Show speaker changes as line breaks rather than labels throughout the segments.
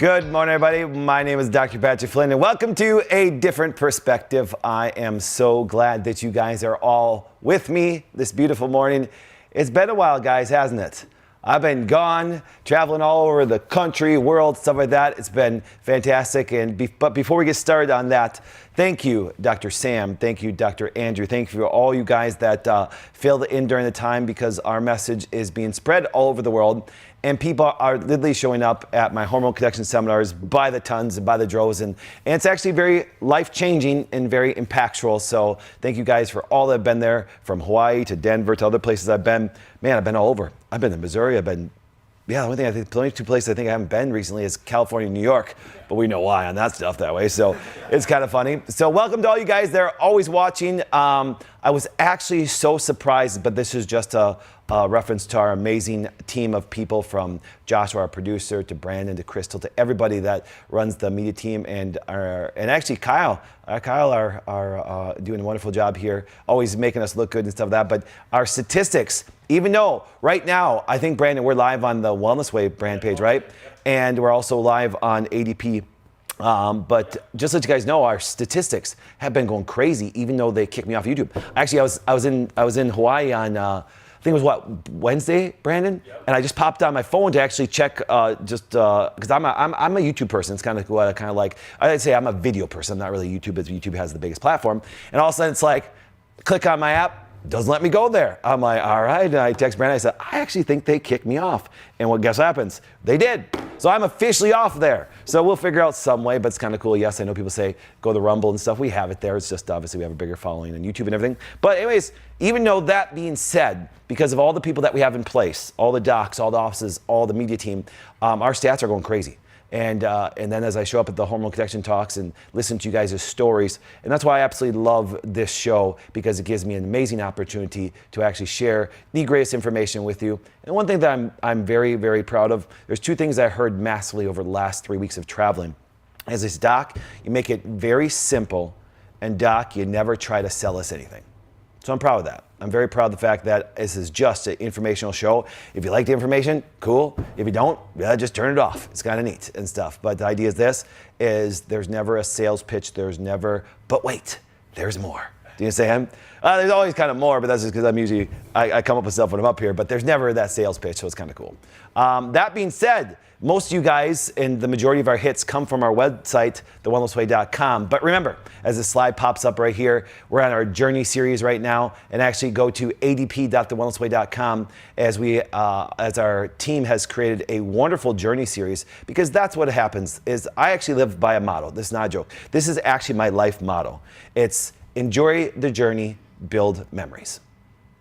Good morning, everybody. My name is Dr. Patrick Flynn, and welcome to A Different Perspective. I am so glad that you guys are all with me this beautiful morning. It's been a while, guys, hasn't it? I've been gone, traveling all over the country, world, stuff like that. It's been fantastic. But before we get started on that, thank you, Dr. Sam. Thank you, Dr. Andrew. Thank you for all you guys that filled in during the time, because our message is being spread all over the world. And people are literally showing up at my hormone connection seminars by the tons and by the droves. And it's actually very life-changing and very impactful. So thank you guys for all that have been there, from Hawaii to Denver to other places I've been. Man, I've been all over. I've been to Missouri. The only two places I think I haven't been recently is California and New York. But we know why on that stuff that way. So it's kind of funny. So welcome to all you guys that are always watching. I was actually so surprised, but this is just a reference to our amazing team of people, from Joshua, our producer, to Brandon, to Crystal, to everybody that runs the media team, and actually Kyle. Kyle are doing a wonderful job here, always making us look good and stuff like that. But our statistics, even though right now, I think, Brandon, we're live on the Wellness Way brand page, right? And we're also live on ADP. But just to let you guys know, our statistics have been going crazy, even though they kicked me off YouTube. Actually, I was in Hawaii on I think it was Wednesday, Brandon? Yep. And I just popped on my phone to actually check, because I'm a YouTube person. It's kind of what I kind of like. I'd say I'm a video person. I'm not really YouTube, but YouTube has the biggest platform. And all of a sudden, it's like, click on my app, doesn't let me go there. I'm like, all right. And I text Brandon. I said, I actually think they kicked me off. And guess what happens? They did. So I'm officially off there. So we'll figure out some way, but it's kind of cool. Yes, I know people say go to Rumble and stuff. We have it there. It's just obviously we have a bigger following on YouTube and everything. But anyways, even though that being said, because of all the people that we have in place, all the docs, all the offices, all the media team, our stats are going crazy. And then as I show up at the Hormone Connection Talks and listen to you guys' stories, and that's why I absolutely love this show, because it gives me an amazing opportunity to actually share the greatest information with you. And one thing that I'm very, very proud of, there's two things I heard massively over the last 3 weeks of traveling. As this, Doc, you make it very simple, and Doc, you never try to sell us anything. So I'm proud of that. I'm very proud of the fact that this is just an informational show. If you like the information, cool. If you don't, yeah, just turn it off. It's kind of neat and stuff. But the idea is there's never a sales pitch. There's never, but wait, there's more. Do you understand? There's always kind of more, but that's just because I come up with stuff when I'm up here, but there's never that sales pitch, so it's kind of cool. That being said, most of you guys and the majority of our hits come from our website, thewellnessway.com. But remember, as the slide pops up right here, we're on our journey series right now, and actually go to adp.thewellnessway.com as our team has created a wonderful journey series, because that's what happens. Is I actually live by a motto. This is not a joke. This is actually my life motto. It's enjoy the journey, build memories.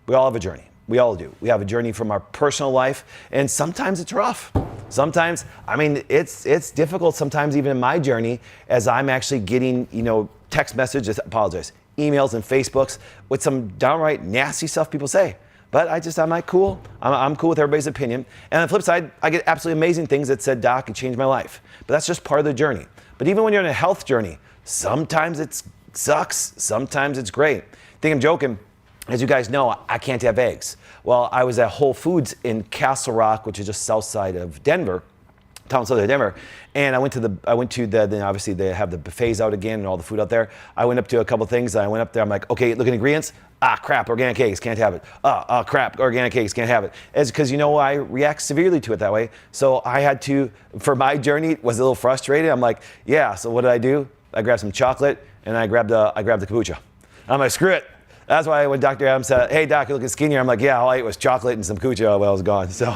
We all have a journey. We all do. We have a journey from our personal life, and sometimes it's rough. Sometimes, it's difficult sometimes, even in my journey, as I'm actually getting, text messages, emails and Facebooks with some downright nasty stuff people say. But I'm like, cool. I'm cool with everybody's opinion. And on the flip side, I get absolutely amazing things that said, Doc, it changed my life. But that's just part of the journey. But even when you're in a health journey, sometimes it sucks. Sometimes it's great. I think I'm joking. As you guys know, I can't have eggs. Well, I was at Whole Foods in Castle Rock, which is just south side of Denver, town south of Denver, and I went to then obviously they have the buffets out again and all the food out there. I went up to a couple things. I went up there. I'm like, okay, look at ingredients. Crap, organic eggs, can't have it. Crap, organic eggs, can't have it. It's because I react severely to it that way. So I had to, for my journey, was a little frustrated. I'm like, yeah. So what did I do? I grabbed some chocolate and I grabbed the kombucha. I'm like, screw it. That's why when Dr. Adams said, hey, Doc, you're looking skinnier, I'm like, yeah, all I ate was chocolate and some kombucha while I was gone. So,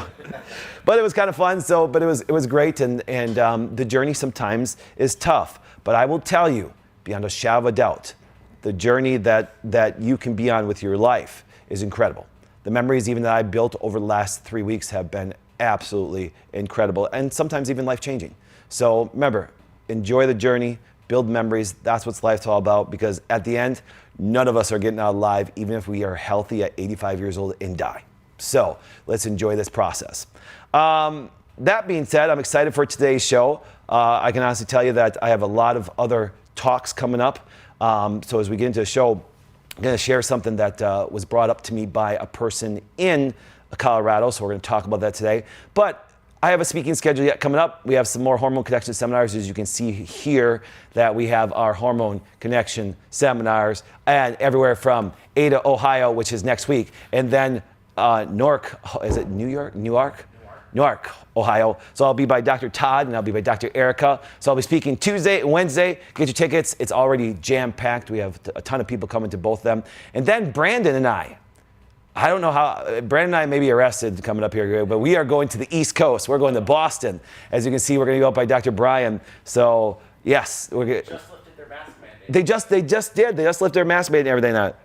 but it was kind of fun. So, but it was great. And the journey sometimes is tough. But I will tell you, beyond a shadow of a doubt, the journey that you can be on with your life is incredible. The memories even that I built over the last 3 weeks have been absolutely incredible, and sometimes even life-changing. So remember, enjoy the journey, build memories. That's what life's all about, because at the end, none of us are getting out alive, even if we are healthy at 85 years old and die. So let's enjoy this process. That being said, I'm excited for today's show. I can honestly tell you that I have a lot of other talks coming up. So as we get into the show, I'm going to share something that was brought up to me by a person in Colorado. So we're going to talk about that today. But I have a speaking schedule yet coming up. We have some more hormone connection seminars, as you can see here, that we have our hormone connection seminars, and everywhere from Ada, Ohio, which is next week, and then Newark, is it New York? Newark, Ohio. So I'll be by Dr. Todd and I'll be by Dr. Erica. So I'll be speaking Tuesday and Wednesday. Get your tickets. It's already jam-packed. We have a ton of people coming to both of them. And then Brandon and I don't know how, Brandon and I may be arrested coming up here, but we are going to the East Coast. We're going to Boston. As you can see, we're going to go up by Dr. Brian. So yes, we're going to.
Just lifted their mask mandate.
They just did. They just lifted their mask mandate and everything like that.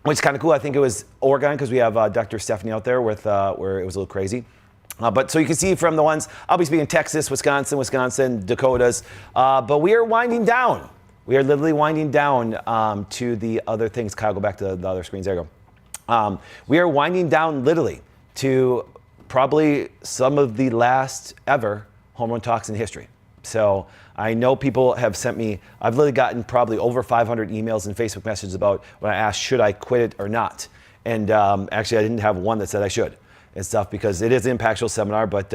Which is kind of cool. I think it was Oregon because we have Dr. Stephanie out there with where it was a little crazy. But so you can see from the ones, I'll be speaking Texas, Wisconsin, Dakotas. But we are winding down. We are literally winding down to the other things. Kyle, go back to the other screens. There you go. We are winding down literally to probably some of the last ever hormone talks in history. So I know people have sent me, I've literally gotten probably over 500 emails and Facebook messages about when I asked, should I quit it or not? And actually, I didn't have one that said I should and stuff because it is an impactful seminar. But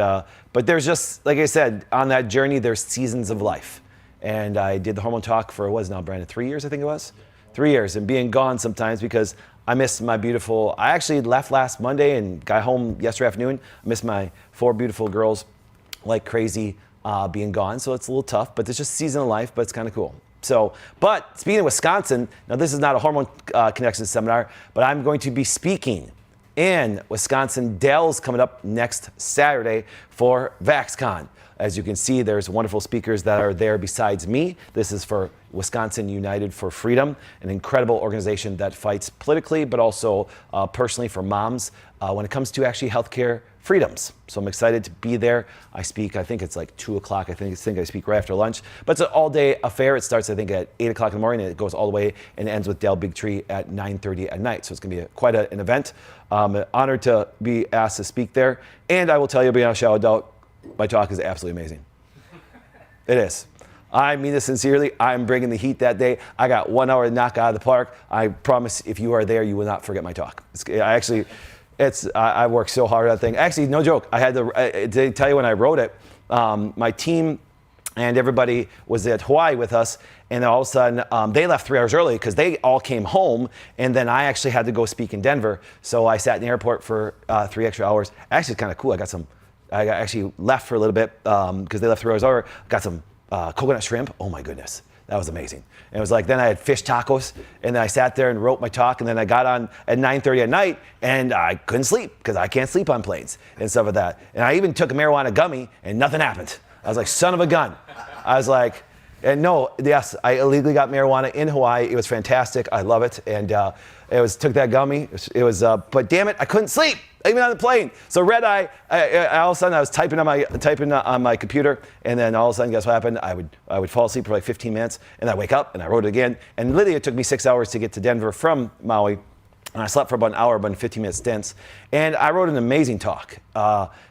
there's just, like I said, on that journey, there's seasons of life. And I did the hormone talk for, what is now, Brandon, 3 years, I think it was? 3 years, and being gone sometimes because I miss my beautiful, I actually left last Monday and got home yesterday afternoon. I miss my 4 beautiful girls like crazy. Being gone, so it's a little tough, but it's just a season of life, but it's kind of cool. So, but speaking of Wisconsin, now this is not a hormone connection seminar, but I'm going to be speaking in Wisconsin. Dell's coming up next Saturday for Vaxcon. As you can see, there's wonderful speakers that are there besides me. This is for Wisconsin United for Freedom, an incredible organization that fights politically, but also personally for moms when it comes to actually healthcare freedoms. So I'm excited to be there. I speak, I think it's like 2 o'clock. I think I speak right after lunch. But it's an all-day affair. It starts, I think, at 8 o'clock in the morning, and it goes all the way and ends with Dell Bigtree at 9:30 at night. So it's going to be quite an event. Honored to be asked to speak there. And I will tell you, beyond a shadow of doubt, my talk is absolutely amazing. It is. I mean this sincerely. I'm bringing the heat that day. I got 1 hour to knock out of the park. I promise if you are there, you will not forget my talk. I worked so hard on that thing. Actually, no joke. I had to tell you when I wrote it, my team and everybody was at Hawaii with us, and then all of a sudden they left 3 hours early because they all came home, and then I actually had to go speak in Denver. So I sat in the airport for 3 extra hours. Actually, it's kind of cool. I actually left for a little bit because they left 3 hours over. Got some coconut shrimp. Oh my goodness. That was amazing. And it was like, then I had fish tacos, and then I sat there and wrote my talk, and then I got on at 9:30 at night, and I couldn't sleep because I can't sleep on planes and stuff like that. And I even took a marijuana gummy, and nothing happened. I was like, son of a gun. I was like, and no, yes, I illegally got marijuana in Hawaii. It was fantastic. I love it. And took that gummy. But damn it, I couldn't sleep, even on the plane. So red eye, all of a sudden I was typing on my computer, and then all of a sudden, guess what happened? I would fall asleep for like 15 minutes, and I'd wake up, and I wrote it again. And literally, it took me 6 hours to get to Denver from Maui. And I slept for about an hour, about 15-minute stints. And I wrote an amazing talk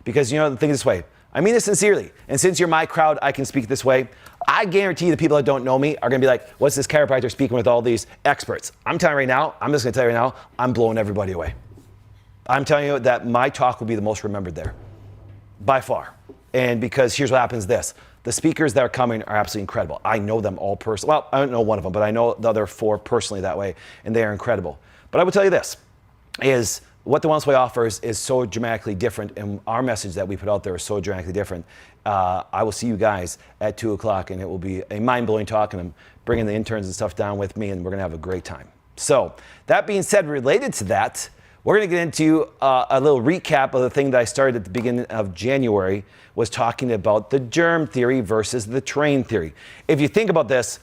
because, you know, the thing is this way. I mean this sincerely. And since you're my crowd, I can speak this way. I guarantee the people that don't know me are going to be like, what's this chiropractor speaking with all these experts? I'm telling you right now, I'm just going to tell you right now, I'm blowing everybody away. I'm telling you that my talk will be the most remembered there, by far. And because here's what happens this. The speakers that are coming are absolutely incredible. I know them all personally. Well, I don't know one of them, but I know the other 4 personally that way, and they are incredible. But I will tell you this, is what the Wellness Way offers is so dramatically different, and our message that we put out there is so dramatically different. I will see you guys at 2 o'clock, and it will be a mind-blowing talk, and I'm bringing the interns and stuff down with me, and we're going to have a great time. So that being said, related to that, we're going to get into a little recap of the thing that I started at the beginning of January, was talking about the germ theory versus the terrain theory. If you think about this,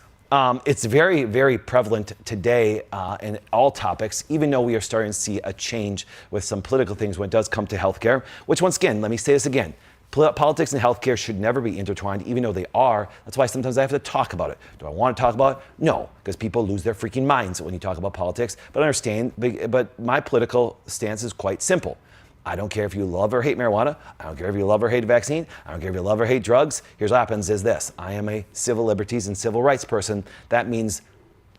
it's very, very prevalent today in all topics, even though we are starting to see a change with some political things when it does come to healthcare, which once again, let me say this again, politics and healthcare should never be intertwined, even though they are. That's why sometimes I have to talk about it. Do I want to talk about it? No, because people lose their freaking minds when you talk about politics. But I understand, but my political stance is quite simple. I don't care if you love or hate marijuana. I don't care if you love or hate a vaccine. I don't care if you love or hate drugs. Here's what happens is this. I am a civil liberties and civil rights person. That means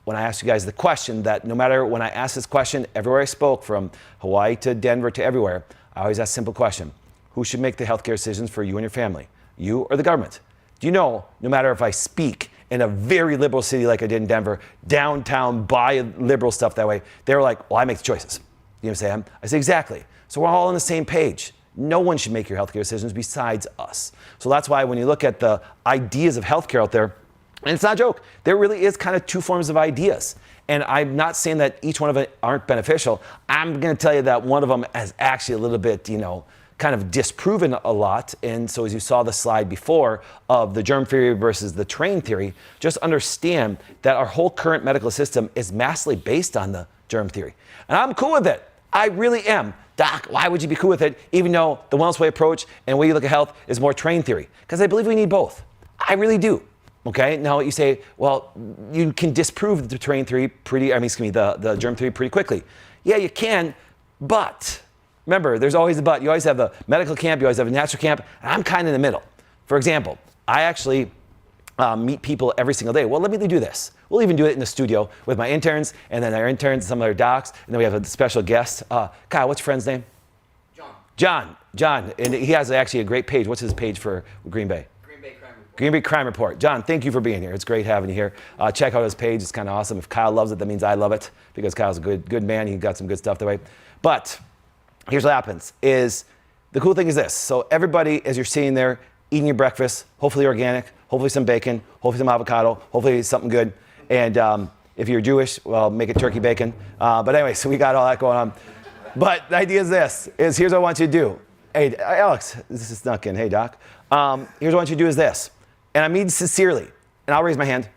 when I ask you guys the question, that no matter when I ask this question, everywhere I spoke, from Hawaii to Denver to everywhere, I always ask a simple question. who should make the healthcare decisions for you and your family? You or the government? Do you know, no matter if I speak in a very liberal city like I did in Denver, downtown, buy liberal stuff that way, they were like, well, I make the choices. You know what I'm saying? I say, exactly. So we're all on the same page. No one should make your healthcare decisions besides us. So that's why when you look at the ideas of healthcare out there, and it's not a joke, there really is kind of two forms of ideas. And I'm not saying that each one of them aren't beneficial. I'm going to tell you that one of them is actually a little bit, kind of disproven a lot. And so as you saw the slide before of the germ theory versus the train theory, just understand that our whole current medical system is massively based on the germ theory. And I'm cool with it. I really am. Doc, why would you be cool with it, even though the wellness way approach and the way you look at health is more train theory? Because I believe we need both. I really do. Okay, now you say, well, you can disprove the train theory the germ theory pretty quickly. Yeah, you can, but remember, there's always a but. You always have the medical camp, you always have a natural camp, and I'm kind of in the middle. For example, I actually meet people every single day. Well, let me do this. We'll even do it in the studio with my interns, and then our interns, some of their docs, and then we have a special guest. Kyle, what's your friend's name? John, and he has actually a great page. What's his page for Green Bay? Green Bay Crime Report. John, thank you for being here. It's great having you here. Check out his page. It's kind of awesome. If Kyle loves it, that means I love it because Kyle's a good man. He got some good stuff that way. But here's what happens is the cool thing is this. So everybody, as you're sitting there eating your breakfast, hopefully organic, hopefully some bacon, hopefully some avocado, hopefully something good. And if you're Jewish, well, make it turkey bacon. But anyway, so we got all that going on. But the idea is this, is here's what I want you to do. Hey, Alex, this is snuck in. Hey, Doc. Here's what I want you to do is this. And I mean sincerely, and I'll raise my hand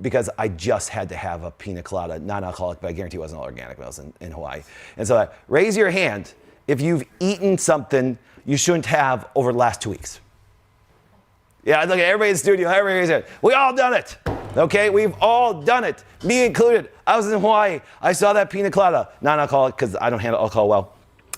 because I just had to have a pina colada, non-alcoholic, but I guarantee it wasn't all organic when I was in Hawaii. And so raise your hand if you've eaten something you shouldn't have over the last 2 weeks. Yeah, look at everybody in the studio, everybody raise their hand. We all done it, okay? We've all done it, me included. I was in Hawaii, I saw that pina colada, non-alcoholic because I don't handle alcohol well.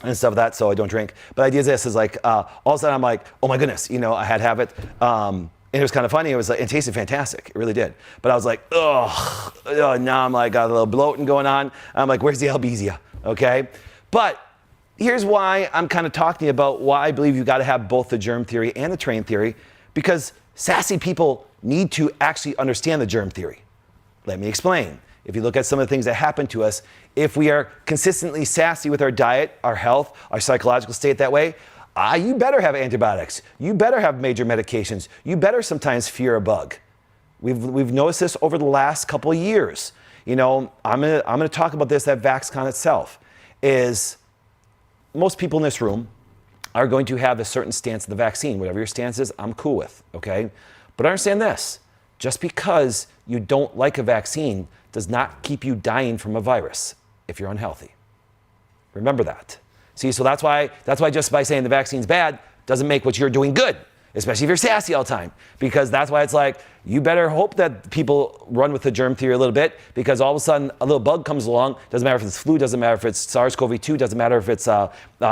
And stuff like that, so I don't drink. But the idea is this, is like, all of a sudden I'm like, oh my goodness, I had to have it. And it was kind of funny, it tasted fantastic, it really did. But I was like, ugh, now I'm like, got a little bloating going on. I'm like, where's the Albizia, okay? But here's why I'm kind of talking about why I believe you gotta have both the germ theory and the train theory, because sassy people need to actually understand the germ theory. Let me explain. If you look at some of the things that happen to us, if we are consistently sassy with our diet, our health, our psychological state that way, you better have antibiotics. You better have major medications. You better sometimes fear a bug. We've noticed this over the last couple of years. I'm gonna talk about this at Vaxcon itself, is most people in this room are going to have a certain stance of the vaccine. Whatever your stance is, I'm cool with, okay? But understand this, just because you don't like a vaccine does not keep you dying from a virus if you're unhealthy. Remember that. See, so that's why just by saying the vaccine's bad doesn't make what you're doing good, especially if you're sassy all the time. Because that's why it's like, you better hope that people run with the germ theory a little bit, because all of a sudden a little bug comes along, doesn't matter if it's flu, doesn't matter if it's SARS-CoV-2, doesn't matter if it's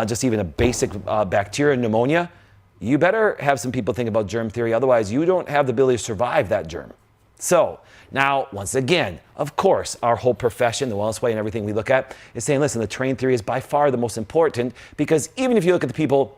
just even a basic bacteria, pneumonia. You better have some people think about germ theory, otherwise you don't have the ability to survive that germ. So, now, once again, of course, our whole profession, the wellness way and everything we look at is saying, listen, the train theory is by far the most important, because even if you look at the people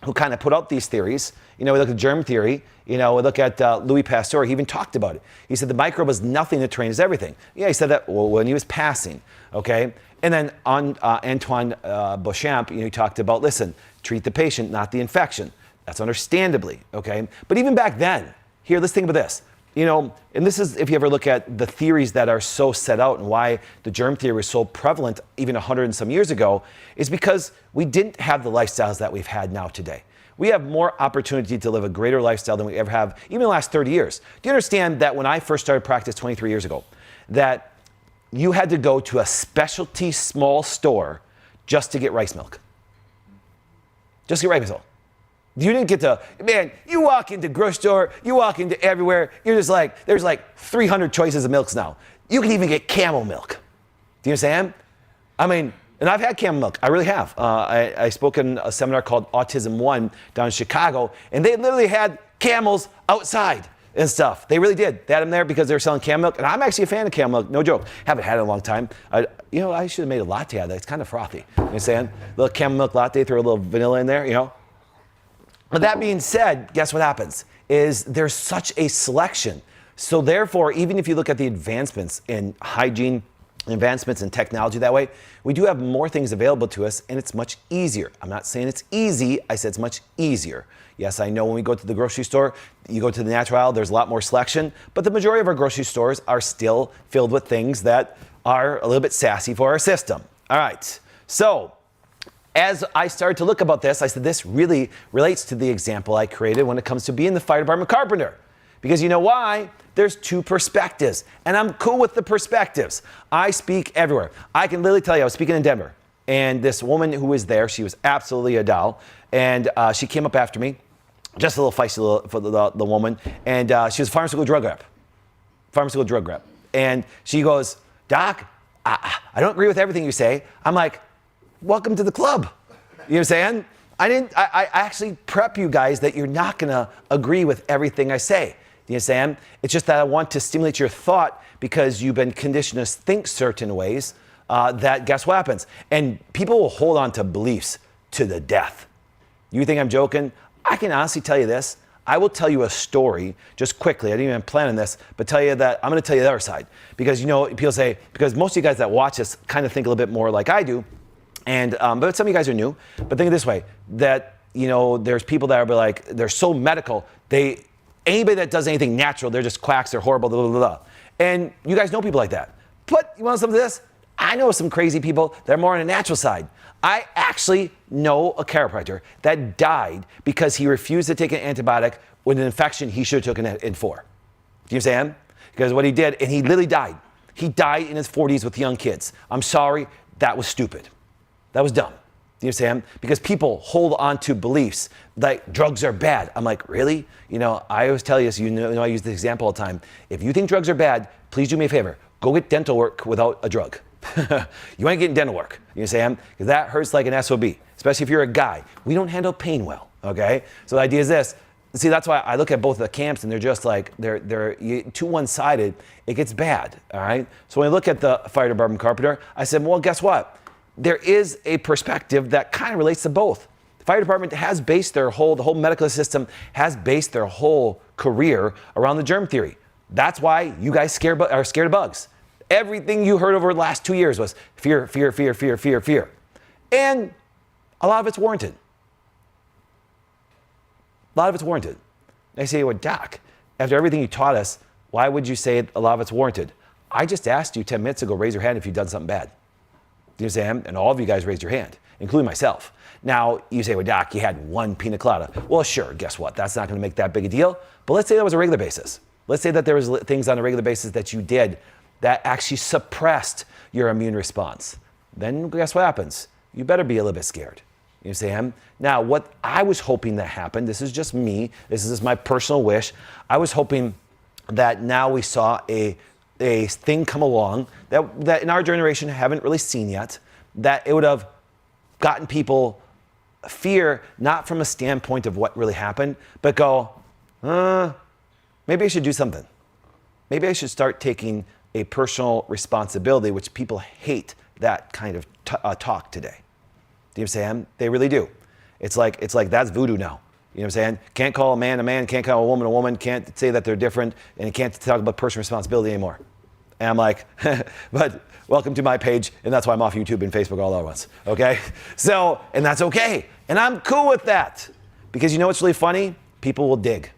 who kind of put out these theories, we look at germ theory, we look at Louis Pasteur, he even talked about it. He said the microbe is nothing, the train is everything. Yeah, he said that when he was passing, okay? And then on Antoine Beauchamp, he talked about, listen, treat the patient, not the infection. That's understandably, okay? But even back then, here, let's think about this. And this is, if you ever look at the theories that are so set out and why the germ theory was so prevalent even 100 and some years ago, is because we didn't have the lifestyles that we've had now today. We have more opportunity to live a greater lifestyle than we ever have, even in the last 30 years. Do you understand that when I first started practice 23 years ago, that you had to go to a specialty small store just to get rice milk? Just to get rice milk. You didn't get to, man, you walk into grocery store, you walk into everywhere, you're just like, there's like 300 choices of milks now. You can even get camel milk. Do you understand? I mean, and I've had camel milk, I really have. I spoke in a seminar called Autism 1 down in Chicago, and they literally had camels outside. and stuff. They really did. They had them there because they were selling camel milk, and I'm actually a fan of camel milk, no joke. Haven't had it in a long time. I should have made a latte out of that. It's kind of frothy. You know what I'm saying? A little camel milk latte, throw a little vanilla in there, you know. But that being said, guess what happens? Is there's such a selection. So therefore, even if you look at the advancements in hygiene, advancements in technology that way, we do have more things available to us, and it's much easier. I'm not saying it's easy, I said it's much easier. Yes, I know when we go to the grocery store, you go to the natural aisle, there's a lot more selection, but the majority of our grocery stores are still filled with things that are a little bit sassy for our system. All right, so as I started to look about this, I said this really relates to the example I created when it comes to being the fire department carpenter. Because you know why? There's two perspectives, and I'm cool with the perspectives. I speak everywhere. I can literally tell you, I was speaking in Denver, and this woman who was there, she was absolutely a doll, and she came up after me, just a little feisty for the woman, and she was a pharmaceutical drug rep. And she goes, Doc, I don't agree with everything you say. I'm like, welcome to the club. You know what I'm saying? I actually prep you guys that you're not gonna agree with everything I say. You know what I'm saying? It's just that I want to stimulate your thought because you've been conditioned to think certain ways that guess what happens? And people will hold on to beliefs to the death. You think I'm joking? I can honestly tell you this. I will tell you a story just quickly. I didn't even plan on this, but tell you that I'm going to tell you the other side. Because, you know, people say, because most of you guys that watch this kind of think a little bit more like I do. And, but some of you guys are new. But think of it this way, that, you know, there's people that are like, they're so medical. Anybody that does anything natural, they're just quacks, they're horrible, blah, blah, blah. And you guys know people like that. But you want some of this? I know some crazy people that are more on the natural side. I actually know a chiropractor that died because he refused to take an antibiotic with an infection he should have taken it in for. Do you know what I'm saying? Because what he did, and he literally died. He died in his 40s with young kids. I'm sorry, that was stupid. That was dumb. Do you know what I'm saying? Because people hold on to beliefs like drugs are bad. I'm like, really? You know, I always tell you this, you know I use this example all the time. If you think drugs are bad, please do me a favor. Go get dental work without a drug. You ain't getting dental work, you know what I'm saying? Because that hurts like an SOB, especially if you're a guy. We don't handle pain well, okay? So the idea is this. See, that's why I look at both the camps and they're just like, they're too one-sided. It gets bad, all right? So when I look at the fire department carpenter, I said, well, guess what? There is a perspective that kind of relates to both. The fire department has based the whole medical system has based their whole career around the germ theory. That's why you guys are scared of bugs. Everything you heard over the last 2 years was fear, fear, fear, fear, fear, fear. And a lot of it's warranted. A lot of it's warranted. They say, well, Doc, after everything you taught us, why would you say a lot of it's warranted? I just asked you 10 minutes ago, raise your hand if you've done something bad. Do you understand? And all of you guys raised your hand, including myself. Now, you say, well, Doc, you had one pina colada. Well, sure, guess what? That's not going to make that big a deal. But let's say that was a regular basis. Let's say that there was things on a regular basis that you did that actually suppressed your immune response. Then guess what happens? You better be a little bit scared. You understand? Now, what I was hoping that happened, this is just me, this is my personal wish, I was hoping that now we saw a thing come along that in our generation haven't really seen yet, that it would have gotten people fear, not from a standpoint of what really happened, but go, maybe I should do something. Maybe I should start taking a personal responsibility, which people hate that kind of talk today. Do you know what I'm saying? They really do. It's like that's voodoo now. You know what I'm saying? Can't call a man, can't call a woman, can't say that they're different, and can't talk about personal responsibility anymore. And I'm like, but welcome to my page, and that's why I'm off YouTube and Facebook all at once, okay? So, and that's okay. And I'm cool with that. Because you know what's really funny? People will dig.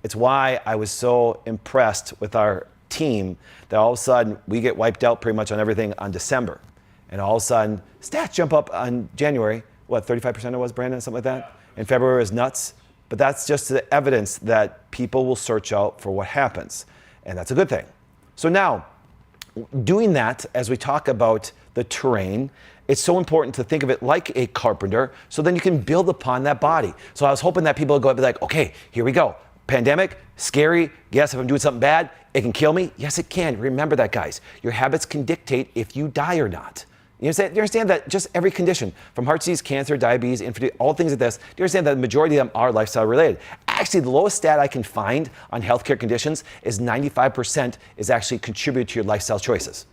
It's why I was so impressed with our team that all of a sudden we get wiped out pretty much on everything on December. And all of a sudden, stats jump up on January. What, 35% it was, Brandon, something like that? And February is nuts. But that's just the evidence that people will search out for what happens. And that's a good thing. So now, doing that, as we talk about the terrain, it's so important to think of it like a carpenter, so then you can build upon that body. So I was hoping that people would go and be like, okay, here we go. Pandemic, scary. Yes, if I'm doing something bad, it can kill me. Yes, it can. Remember that, guys. Your habits can dictate if you die or not. You understand that just every condition, from heart disease, cancer, diabetes, infertility, all things like this, do you understand that the majority of them are lifestyle related? Actually, the lowest stat I can find on healthcare conditions is 95% is actually contributed to your lifestyle choices.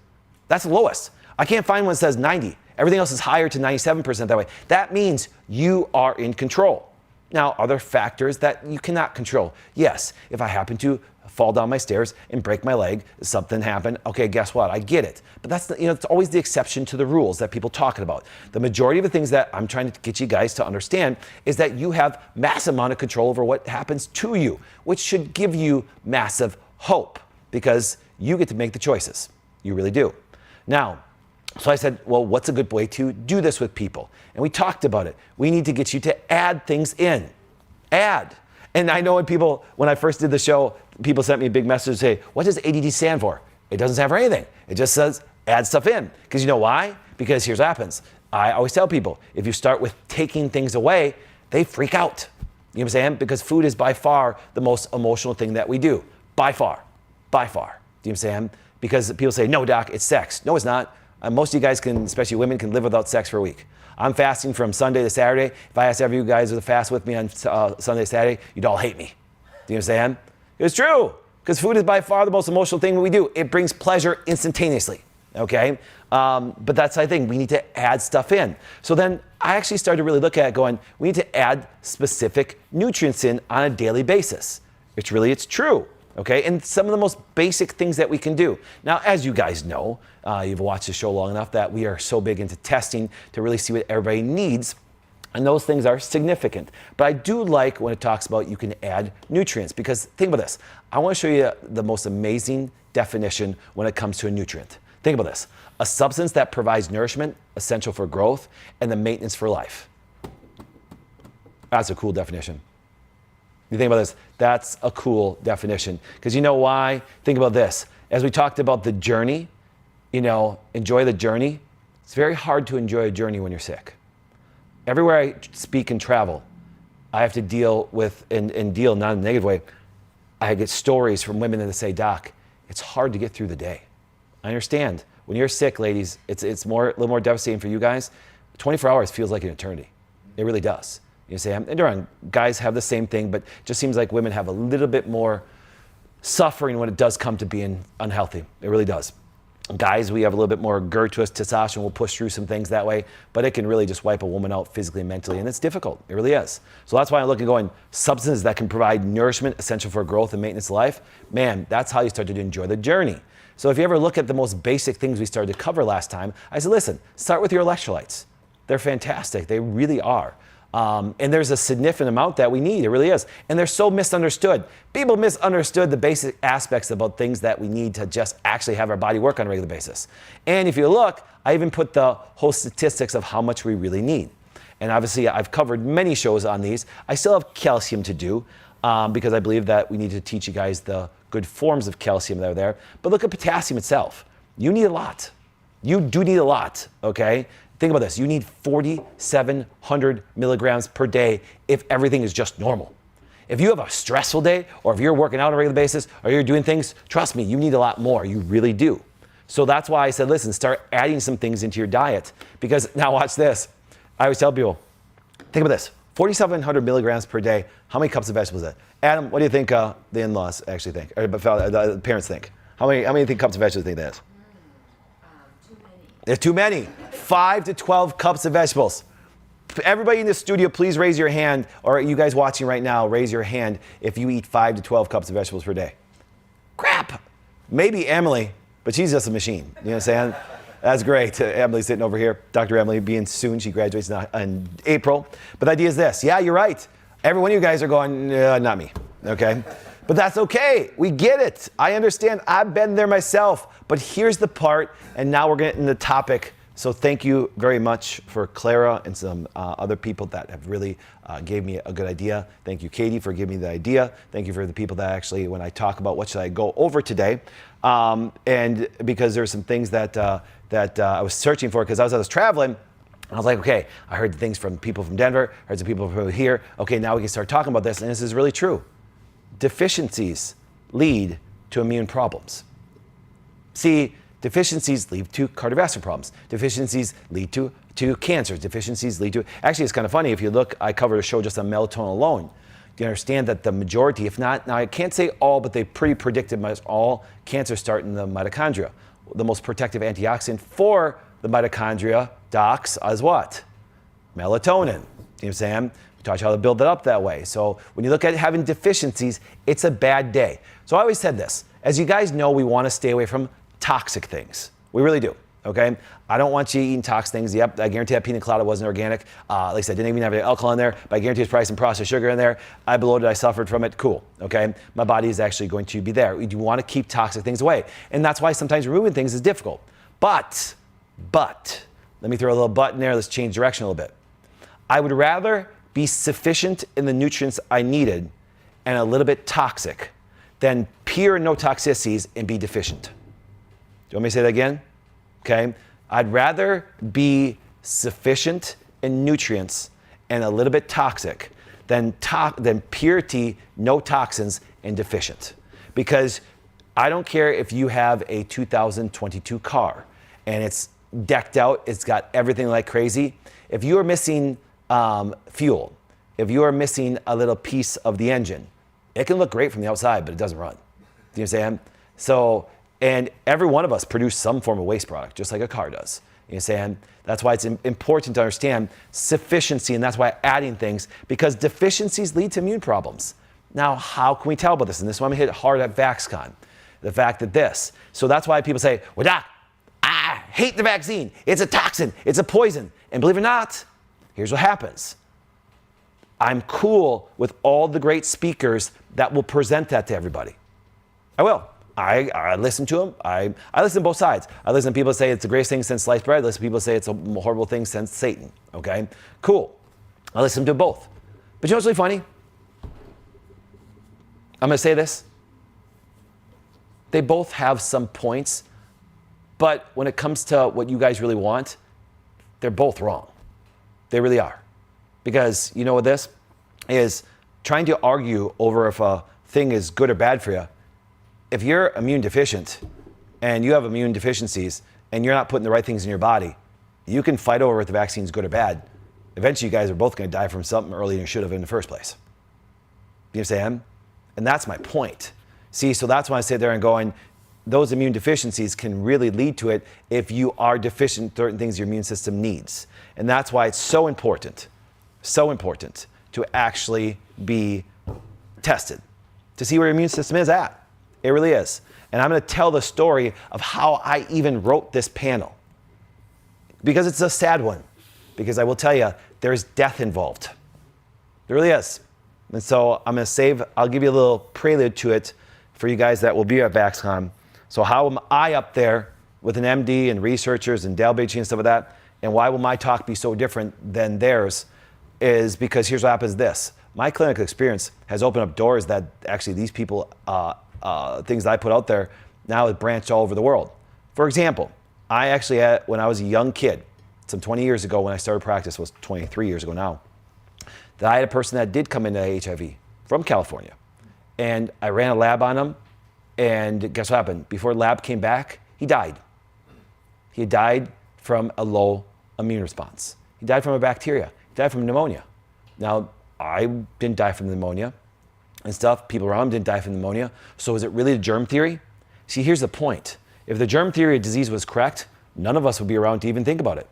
That's the lowest. I can't find one that says 90. Everything else is higher to 97% that way. That means you are in control. Now, are there factors that you cannot control? Yes. If I happen to fall down my stairs and break my leg, something happened, okay, guess what? I get it. But that's, it's always the exception to the rules that people talking about. The majority of the things that I'm trying to get you guys to understand is that you have massive amount of control over what happens to you, which should give you massive hope because you get to make the choices. You really do. Now, so I said, well, what's a good way to do this with people? And we talked about it. We need to get you to add things in. Add. And I know when I first did the show, people sent me a big message say, what does ADD stand for? It doesn't stand for anything. It just says add stuff in. Because you know why? Because here's what happens. I always tell people, if you start with taking things away, they freak out. You know what I'm saying? Because food is by far the most emotional thing that we do. By far. By far. Do you know what I'm saying? Because people say, no, doc, it's sex. No, it's not. Most of you guys can, especially women, can live without sex for a week. I'm fasting from Sunday to Saturday. If I asked every you guys to fast with me on Sunday, Saturday, you'd all hate me. Do you know what I'm saying? It's true, because food is by far the most emotional thing we do. It brings pleasure instantaneously, okay? But that's the thing. We need to add stuff in. So then I actually started to really look at it going, we need to add specific nutrients in on a daily basis. It's true. Okay, and some of the most basic things that we can do. Now, as you guys know, you've watched the show long enough that we are so big into testing to really see what everybody needs, and those things are significant. But I do like when it talks about you can add nutrients, because think about this. I want to show you the most amazing definition when it comes to a nutrient. Think about this. A substance that provides nourishment, essential for growth, and the maintenance for life. That's a cool definition. You think about this, that's a cool definition. Because you know why? Think about this. As we talked about the journey, enjoy the journey. It's very hard to enjoy a journey when you're sick. Everywhere I speak and travel, I have to deal with, and deal not in a negative way, I get stories from women that say, Doc, it's hard to get through the day. I understand. When you're sick, ladies, it's a little more devastating for you guys. 24 hours feels like an eternity. It really does. You say, and guys have the same thing, but it just seems like women have a little bit more suffering when it does come to being unhealthy. It really does. Guys, we have a little bit more GERD to us, testosterone. We'll push through some things that way, but it can really just wipe a woman out physically and mentally, and it's difficult. It really is. So that's why I look at going, substances that can provide nourishment, essential for growth and maintenance of life. Man, that's how you start to enjoy the journey. So if you ever look at the most basic things we started to cover last time, I said, listen, start with your electrolytes. They're fantastic. They really are. And there's a significant amount that we need. It really is. And they're so misunderstood. People misunderstood the basic aspects about things that we need to just actually have our body work on a regular basis. And if you look, I even put the whole statistics of how much we really need. And obviously, I've covered many shows on these. I still have calcium to do because I believe that we need to teach you guys the good forms of calcium that are there. But look at potassium itself. You need a lot. You do need a lot, okay? Think about this. You need 4,700 milligrams per day if everything is just normal. If you have a stressful day, or if you're working out on a regular basis, or you're doing things, trust me, you need a lot more. You really do. So that's why I said, listen, start adding some things into your diet. Because now watch this. I always tell people, think about this. 4,700 milligrams per day. How many cups of vegetables is that? Adam, what do you think the in-laws actually think? Or the parents think? How many cups of vegetables do you think that is?
Too many.
There's too many. 5 to 12 cups of vegetables. Everybody in the studio, please raise your hand, or you guys watching right now, raise your hand if you eat 5 to 12 cups of vegetables per day. Crap. Maybe Emily, but she's just a machine. You know what I'm saying? That's great. Emily's sitting over here. Dr. Emily being soon. She graduates in April. But the idea is this. Yeah, you're right. Every one of you guys are going, not me. Okay? But that's okay. We get it. I understand. I've been there myself. But here's the part, and now we're getting the topic. So thank you very much for Clara and some other people that have really gave me a good idea. Thank you, Katie, for giving me the idea. Thank you for the people that actually, when I talk about what should I go over today, and because there's some things that I was searching for, because I was traveling, I was like, okay, I heard things from people from Denver, heard some people from here. Okay, now we can start talking about this, and this is really true. Deficiencies lead to immune problems. See, deficiencies lead to cardiovascular problems. Deficiencies lead to cancers. Deficiencies lead to, actually it's kind of funny, if you look, I covered a show just on melatonin alone. Do you understand that the majority, if not, now I can't say all, but they pretty predicted most all cancers start in the mitochondria. The most protective antioxidant for the mitochondria, docs, is what? Melatonin. You know what I'm saying? We taught you how to build it up that way. So when you look at having deficiencies, it's a bad day. So I always said this. As you guys know, we want to stay away from toxic things. We really do. Okay? I don't want you eating toxic things. Yep, I guarantee that pina colada wasn't organic. At least I didn't even have any alcohol in there, but I guarantee there's probably some processed sugar in there. I bloated, I suffered from it. Cool. Okay? My body is actually going to be there. We do want to keep toxic things away. And that's why sometimes removing things is difficult. But, let me throw a little but in there. Let's change direction a little bit. I would rather be sufficient in the nutrients I needed and a little bit toxic than pure no toxicities and be deficient. Do you want me to say that again? Okay, I'd rather be sufficient in nutrients and a little bit toxic than purity, no toxins, and deficient. Because I don't care if you have a 2022 car and it's decked out, it's got everything like crazy. If you are missing fuel, if you are missing a little piece of the engine, it can look great from the outside, but it doesn't run. Do you know what I'm saying? So, and every one of us produce some form of waste product, just like a car does. You know what I'm saying? That's why it's important to understand sufficiency, and that's why adding things, because deficiencies lead to immune problems. Now, how can we tell about this? And this is why I'm gonna hit hard at Vaxcon. The fact that this. So that's why people say, well, doc, I hate the vaccine. It's a toxin. It's a poison. And believe it or not, here's what happens. I'm cool with all the great speakers that will present that to everybody. I will. I listen to them. I listen to both sides. I listen to people say it's the greatest thing since sliced bread. I listen to people say it's a horrible thing since Satan. Okay? Cool. I listen to both. But you know what's really funny? I'm going to say this. They both have some points, but when it comes to what you guys really want, they're both wrong. They really are. Because you know what this is? Trying to argue over if a thing is good or bad for you. If you're immune deficient and you have immune deficiencies and you're not putting the right things in your body, you can fight over if the vaccine is good or bad. Eventually, you guys are both going to die from something earlier than you should have in the first place. You know what I'm saying? And that's my point. See, so that's why I sit there and going, those immune deficiencies can really lead to it if you are deficient in certain things your immune system needs. And that's why it's so important to actually be tested, to see where your immune system is at. It really is. And I'm going to tell the story of how I even wrote this panel. Because it's a sad one. Because I will tell you, there's death involved. There really is. And so I'm going to I'll give you a little prelude to it for you guys that will be at Vaxcon. So how am I up there with an MD and researchers and Dale Beachy and stuff like that? And why will my talk be so different than theirs? Is because here's what happens this. My clinical experience has opened up doors that actually these people, things that I put out there, now it branched all over the world. For example, I actually had, when I was a young kid, some 20 years ago when I started practice, was 23 years ago now, that I had a person that did come into HIV from California. And I ran a lab on him, and guess what happened? Before the lab came back, he died. He died from a low immune response. He died from a bacteria. He died from pneumonia. Now, I didn't die from pneumonia and stuff. People around him didn't die from pneumonia. So is it really the germ theory? See, here's the point. If the germ theory of disease was correct, none of us would be around to even think about it.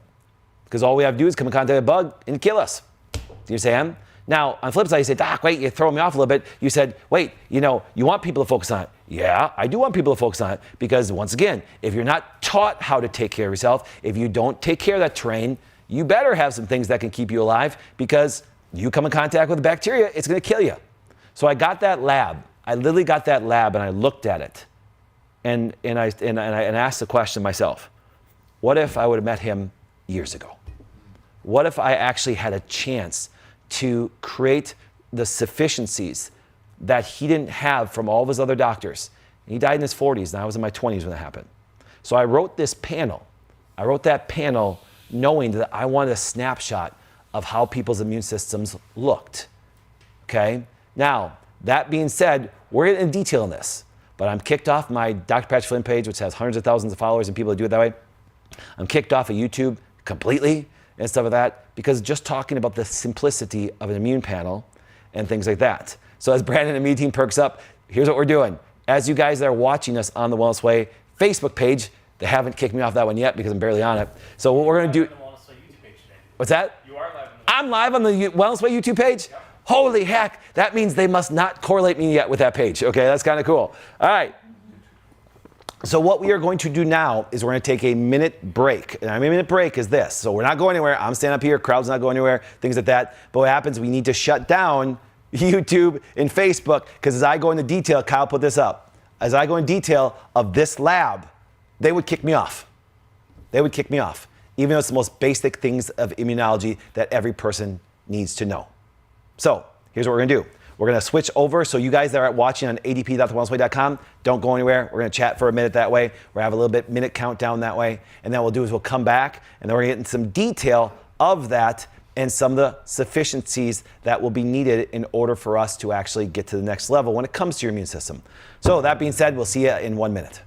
Because all we have to do is come in contact with a bug and kill us. Do you understand? Now, on the flip side, you say, Doc, wait, you're throwing me off a little bit. You said, wait, you want people to focus on it. Yeah, I do want people to focus on it because, once again, if you're not taught how to take care of yourself, if you don't take care of that terrain, you better have some things that can keep you alive because you come in contact with the bacteria, it's going to kill you. So I got that lab. I literally got that lab and I looked at it. And I asked the question myself, what if I would have met him years ago? What if I actually had a chance to create the sufficiencies that he didn't have from all of his other doctors? And he died in his 40s, and I was in my 20s when that happened. So I wrote this panel. I wrote that panel knowing that I wanted a snapshot of how people's immune systems looked. Okay? Now, that being said, we're in detail in this, but I'm kicked off my Dr. Patrick Flynn page, which has hundreds of thousands of followers and people that do it that way. I'm kicked off of YouTube completely and stuff like that because just talking about the simplicity of an immune panel and things like that. So as Brandon and me team perks up, here's what we're doing. As you guys that are watching us on the Wellness Way Facebook page, they haven't kicked me off that one yet because I'm barely on it. So what we're going to do... What's that?
You are live on the
I'm live on the Wellness Way YouTube page?
Yep.
Holy heck, that means they must not correlate me yet with that page. Okay, that's kind of cool. All right. So what we are going to do now is we're going to take a minute break. And a minute break is this. So we're not going anywhere. I'm standing up here. Crowd's not going anywhere. Things like that. But what happens, we need to shut down YouTube and Facebook because as I go into detail, Kyle put this up. As I go in detail of this lab, they would kick me off. They would kick me off. Even though it's the most basic things of immunology that every person needs to know. So here's what we're gonna do. We're gonna switch over, so you guys that are watching on adp.thewellnessway.com, don't go anywhere. We're gonna chat for a minute that way. We're gonna have a little bit minute countdown that way. And then what we'll do is we'll come back and then we're gonna get into some detail of that and some of the sufficiencies that will be needed in order for us to actually get to the next level when it comes to your immune system. So that being said, we'll see you in 1 minute.